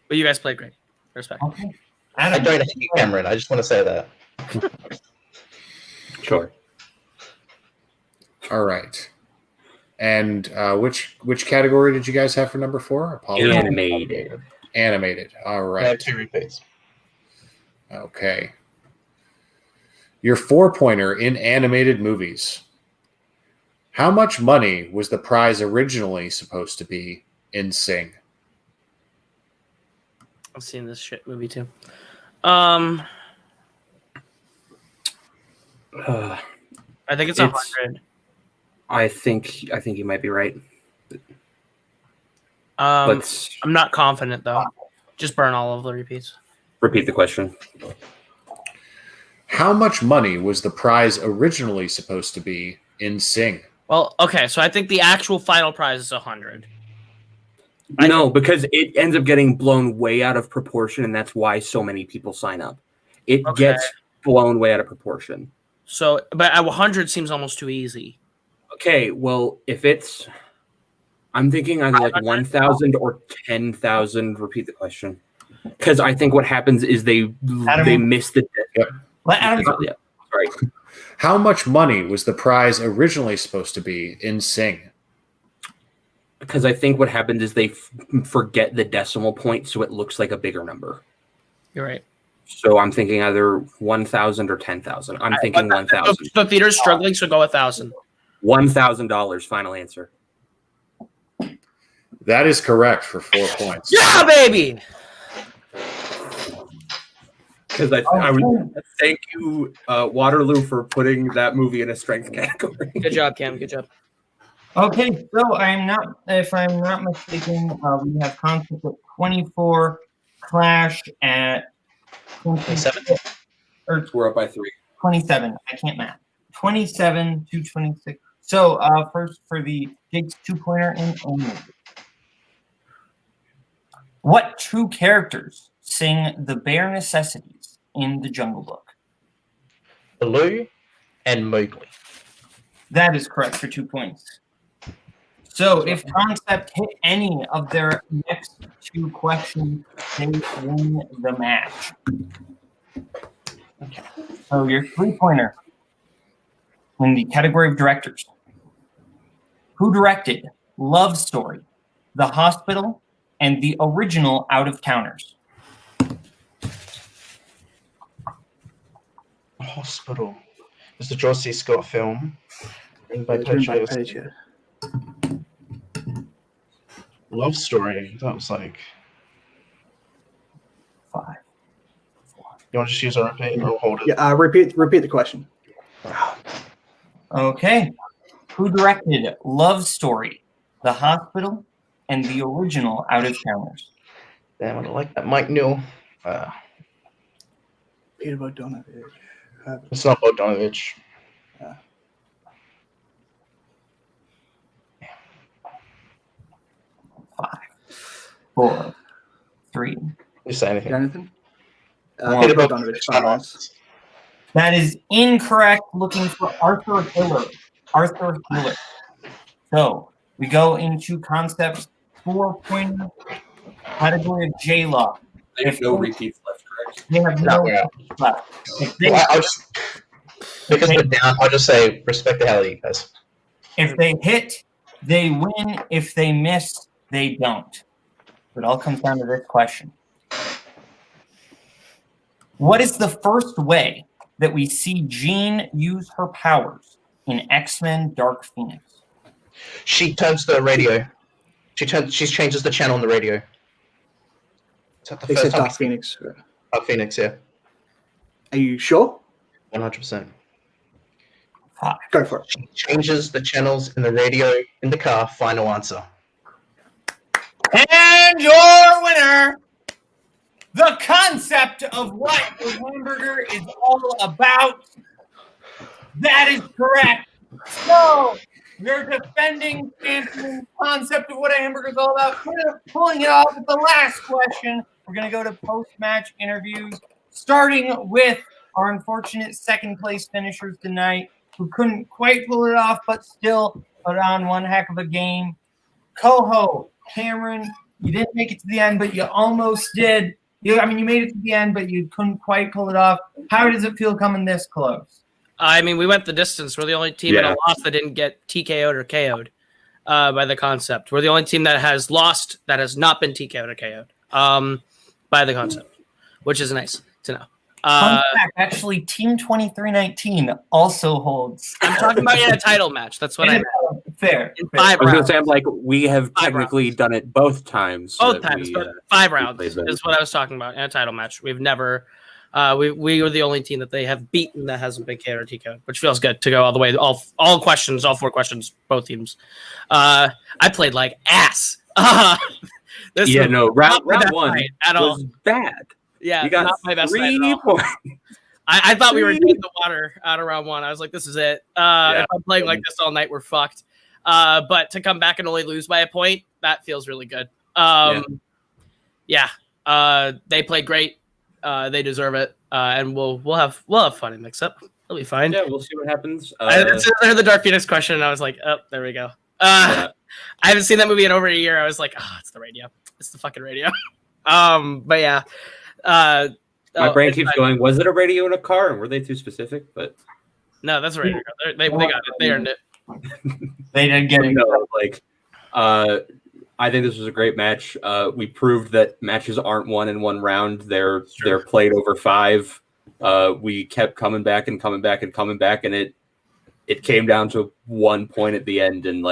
But you guys played great. Respect. Okay. I Adam, don't hate you, Cameron. I just want to say that. Sure. All right. And which category did you guys have for number 4? Apologies. Animated. Animated. All I have right. 2 repeats. Okay. Your 4-pointer in animated movies. How much money was the prize originally supposed to be in Sing? I've seen this shit movie too. I think it's 100. I think you might be right. I'm not confident though. Just burn all of the repeats. Repeat the question. How much money was the prize originally supposed to be in Sing? Well, okay, so I think the actual final prize is 100. No, because it ends up getting blown way out of proportion, and that's why so many people sign up. It gets blown way out of proportion. So, but at 100 seems almost too easy. Okay, well, if it's... I'm thinking either like 1,000 or 10,000. Repeat the question. Because I think what happens is they miss the... Yep. let Adam Yeah, sorry. How much money was the prize originally supposed to be in Sing? Because I think what happens is they forget the decimal point, so it looks like a bigger number. You're right. So I'm thinking either 1,000 or 10,000. I'm thinking 1,000. The theater's struggling, so go 1,000. $1,000. Final answer. That is correct for 4 points. Yeah, baby! Because I would thank you, Waterloo, for putting that movie in a strength category. Good job, Cam. Good job. Okay, so if I'm not mistaken, we have conflict at 24, Clash at 27. or We're up by 3. 27. I can't math. 27 to 26. So first for the Jake's 2-pointer and only. What two characters sing the bare necessities in the Jungle Book? Baloo and Mowgli. That is correct for 2 points. So if Concept hit any of their next 2 questions, they win the match. Okay. So your 3-pointer in the category of directors. Who directed Love Story, The Hospital, and the original Out of Towners? Hospital. It's the George C. Scott film. Written by Page. Love Story. That was like 5. You want to just use a repeat or hold it? Yeah, repeat the question. Okay. Who directed Love Story, The Hospital, and the original Out of Towners? Damn, I don't like that. Mike Newell. Peter Bogdanovich. It's not Bogdanovich. 5, 4, 3. You say anything? Jonathan? Peter Peter Bogdanovich. Finance. That is incorrect. Looking for Arthur Hiller. Arthur Hiller. So we go into Concept's 4-pointer category of J-Law. They have no repeats left, correct? They have no left. If they, I'll just, because we're down, I'll just say respect the hell out of you guys. if they hit, they win. If they miss, they don't. It all comes down to this question. What is the first way that we see Jean use her powers in X-Men Dark Phoenix? She turns the radio. She changes the channel on the radio. Is that the They first said time? Dark Phoenix. Dark Phoenix, yeah. Are you sure? 100%. Go for it. She changes the channels in the radio in the car. Final answer. And your winner, the concept of what the hamburger is all about. That is correct. So, your defending champion concept of what a hamburger is all about. We're pulling it off with the last question. We're going to go to post-match interviews, starting with our unfortunate second-place finishers tonight, who couldn't quite pull it off, but still put on one heck of a game. Koho, Cameron, you didn't make it to the end, but you almost did. You made it to the end, but you couldn't quite pull it off. How does it feel coming this close? I mean, we went the distance. We're the only team in a loss that didn't get TKO'd or KO'd by the concept. We're the only team that has lost that has not been TKO'd or KO'd by the concept, which is nice to know. Fun fact, actually, Team 2319 also holds. I'm talking about in a title match. That's what I meant. Fair. In fair. 5 I was going rounds. to say, I'm like, we have 5 technically done it both times. Both times, but 5 rounds played them. is what I was talking about in a title match. We've never, we were the only team that they have beaten that hasn't been KO or TKO, which feels good to go all the way, all questions, all 4 questions, both teams. I played like ass. Round one at all. was bad. Yeah, You got not my best night 3 at all. points. I thought we were getting the water out of round 1. I was like, this is it. If I'm playing like this all night, we're fucked. But to come back and only lose by a point, that feels really good. They played great. They deserve it. And we'll have fun in mix up. It'll be fine. Yeah, we'll see what happens. I heard the Dark Phoenix question, and I was like, oh, there we go. I haven't seen that movie in over a year. I was like, oh, it's the radio. It's the fucking radio. But yeah. My brain keeps going, was it a radio in a car? And were they too specific? But no, that's a radio. They got it. They earned it. They didn't get it. no, I think this was a great match. We proved that matches aren't won in one round. They're played over 5. We kept coming back, and it came down to 1 point at the end. And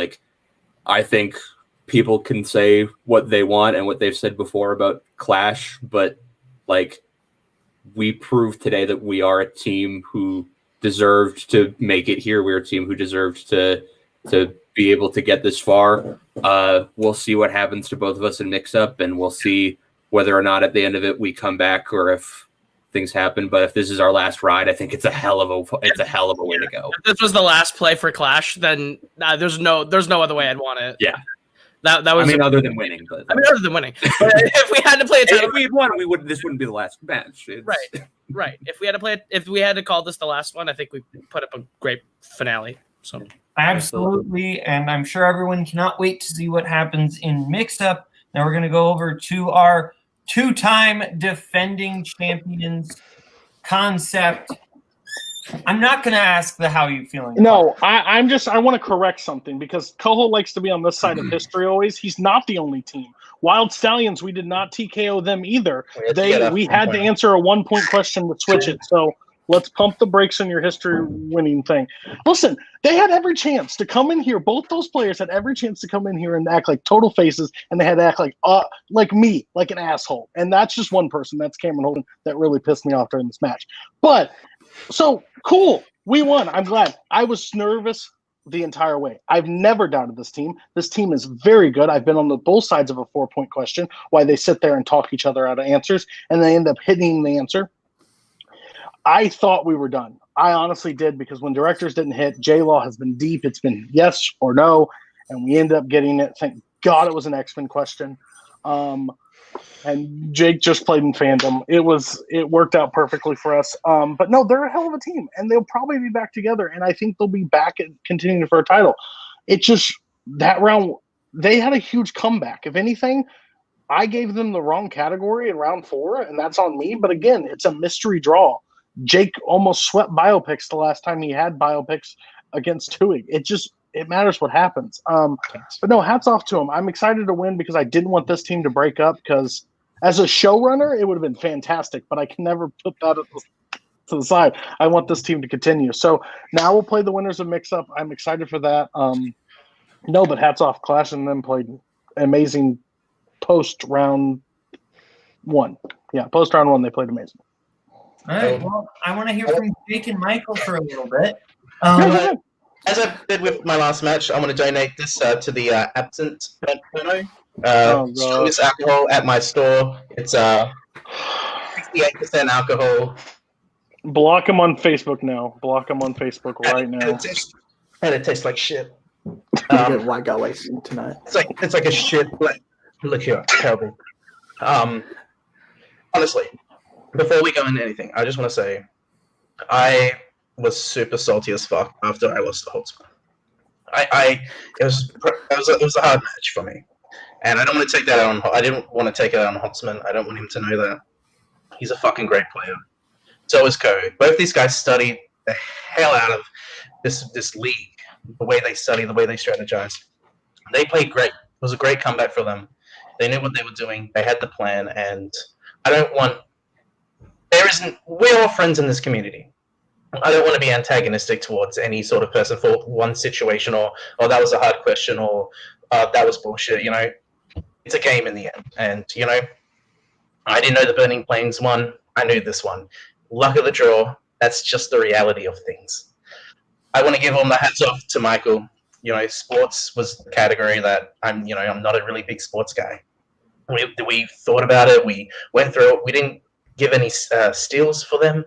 I think people can say what they want and what they've said before about Clash, but we proved today that we are a team who deserved to make it here. We're a team who deserved to be able to get this far. We'll see what happens to both of us in mix-up, and we'll see whether or not at the end of it we come back or if things happen. But if this is our last ride, I think it's a hell of a way to go. If this was the last play for Clash, then there's no other way I'd want it. Yeah. That was. I mean, other than winning, but other than winning. But if we had to play a title, if we had won, this wouldn't be the last match. Right. If we had to call this the last one, I think we put up a great finale. So absolutely, and I'm sure everyone cannot wait to see what happens in mix-up. Now we're going to go over to our two-time defending champions concept. I'm not going to ask how you feeling. No, I want to correct something because Koho likes to be on this side of history always. He's not the only team. Wild Stallions, we did not TKO them either. We had to answer a 1-point question to switch it. So let's pump the brakes on your history winning thing. Listen, they had every chance to come in here. Both those players had every chance to come in here and act like total faces, and they had to act like me, like an asshole. And that's just one person. That's Cameron Holden that really pissed me off during this match. But so cool. We won. I'm glad. I was nervous the entire way. I've never doubted this team. This team is very good. I've been on both sides of a 4-point question, why they sit there and talk each other out of answers, and they end up hitting the answer. I thought we were done. I honestly did, because when directors didn't hit, J-Law has been deep. It's been yes or no, and we end up getting it. Thank God it was an X-Men question. And Jake just played in Fandom. It worked out perfectly for us. But no, they're a hell of a team, and they'll probably be back together. And I think they'll be back and continuing for a title. It just that round they had a huge comeback. If anything, I gave them the wrong category in round 4, and that's on me. But again, it's a mystery draw. Jake almost swept Biopics the last time he had Biopics against TWOHIG. It matters what happens. But no, hats off to him. I'm excited to win because I didn't want this team to break up, because as a showrunner, it would have been fantastic, but I can never put that to the side. I want this team to continue. So now we'll play the winners of mix-up. I'm excited for that. No, but hats off. Clash and them played amazing post-round 1. Yeah, post-round 1, they played amazing. All right, well, I want to hear from Jake and Michael for a little bit. As I did with my last match, I want to donate this to the Absent Pernod. Strongest alcohol at my store. It's 68% alcohol. Block him on Facebook now. Block him on Facebook right now. And it tastes like shit. Get white guy wasting tonight. It's like a shit. Look here, terrible. Honestly, before we go into anything, I just want to say, I was super salty as fuck after I lost the Holtzman. It was a hard match for me, and I don't want to take that out on. I didn't want to take it out on Holtzman. I don't want him to know that. He's a fucking great player. So is Cody. Both these guys studied the hell out of this league. The way they study, the way they strategize. They played great. It was a great comeback for them. They knew what they were doing. They had the plan, and I don't want. We're all friends in this community. I don't want to be antagonistic towards any sort of person for one situation, or that was a hard question, or that was bullshit. You know, it's a game in the end, and you know, I didn't know the Burning Plains one. I knew this one. Luck of the draw. That's just the reality of things. I want to give all my hats off to Michael. You know, sports was the category that I'm not a really big sports guy. We thought about it. We went through it. We didn't give any steals for them.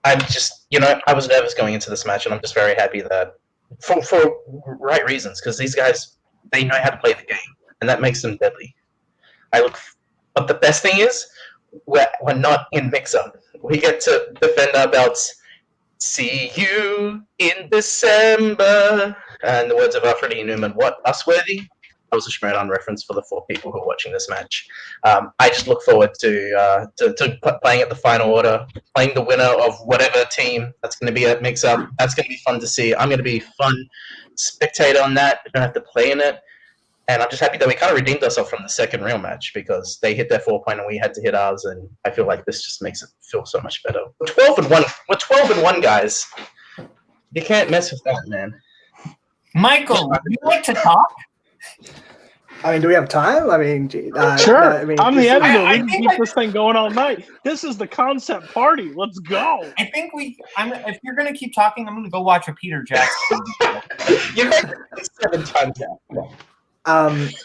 I'm just, I was nervous going into this match, and I'm just very happy that for right reasons, because these guys, they know how to play the game, and that makes them deadly. But the best thing is, we're not in mix-up. We get to defend our belts. See you in December. And the words of Alfred Newman, what, us-worthy? That was a Schmerdon reference for the 4 people who are watching this match. I just look forward to playing at the final order, playing the winner of whatever team that's going to be at mix-up. That's going to be fun to see. I'm going to be fun spectator on that. We don't have to play in it. And I'm just happy that we kind of redeemed ourselves from the second real match, because they hit their 4-point and we had to hit ours, and I feel like this just makes it feel so much better. We're 12-1. We're 12-1, guys. You can't mess with that, man. Michael, would you like to talk? I mean, do we have time? I mean, Sure. I mean, I'm the editor. I We can think keep this thing going all night. This is the concept party. Let's go. I think if you're gonna keep talking, I'm gonna go watch a Peter Jackson. You made it 7 times now.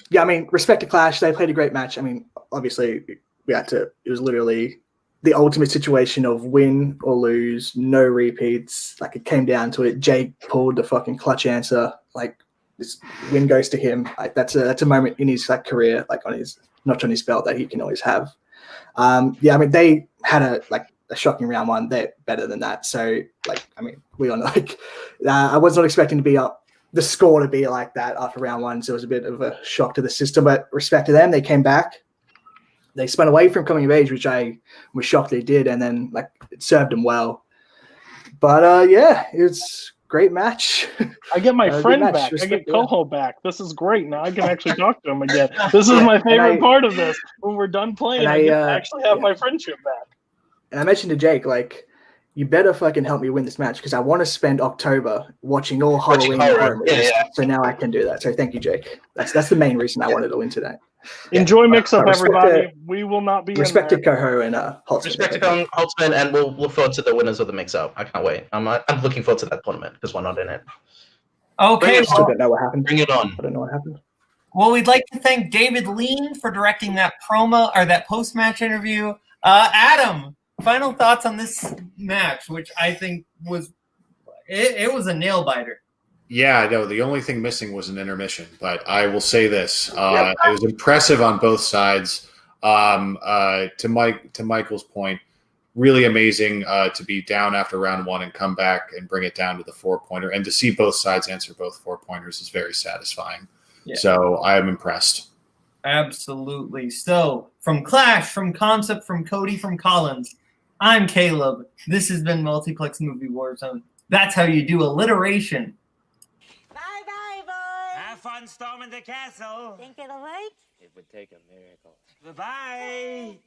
Yeah, I mean, respect to Clash. They played a great match. I mean, obviously, we had to. It was literally the ultimate situation of win or lose, no repeats. Like, it came down to it. Jake pulled the fucking clutch answer. Like, this win goes to him. Like, that's a moment in his career, like on his notch on his belt that he can always have. Yeah, I mean, they had a shocking round one. They're better than that. So, like, I mean, we all know. Like, I was not expecting to be up. The score to be like that after round one, so it was a bit of a shock to the system. But respect to them, they came back. They spun away from coming of age, which I was shocked they did, and then like it served them well. But yeah, it's a great match. I get my friend match. back. I Respect, get Koho back. This is great. Now I can actually talk to him again. This is my favorite I- part of this. When we're done playing, and I get I, to actually have yeah. my friendship back. And I mentioned to Jake, like, you better fucking help me win this match because I want to spend October watching all Halloween horror movies. Yeah. So now I can do that. So thank you, Jake. That's the main reason I wanted to win today. Enjoy mix up, respect everybody. We will not be Respect to in there. Koho and Holtzman. Respect to Holtzman, and we'll look forward to the winners of the mix-up. I can't wait. I'm looking forward to that tournament because we're not in it. Okay, I still don't know what happened. Bring it on. I don't know what happened. well, we'd like to thank David Lean for directing that promo or that post-match interview. Adam, final thoughts on this match, which I think was it was a nail biter. Yeah, no, the only thing missing was an intermission, but I will say this. It was impressive on both sides. To Michael's point, really amazing to be down after round one and come back and bring it down to the 4-pointer. And to see both sides answer both 4-pointers is very satisfying. Yeah. So I am impressed. Absolutely. So, from Clash, from Concept, from Cody, from Collins, I'm Caleb. This has been Multiplex Movie Warzone. That's how you do alliteration. Bye-bye, boys. Have fun storming the castle. Think it'll work? It would take a miracle. Bye-bye.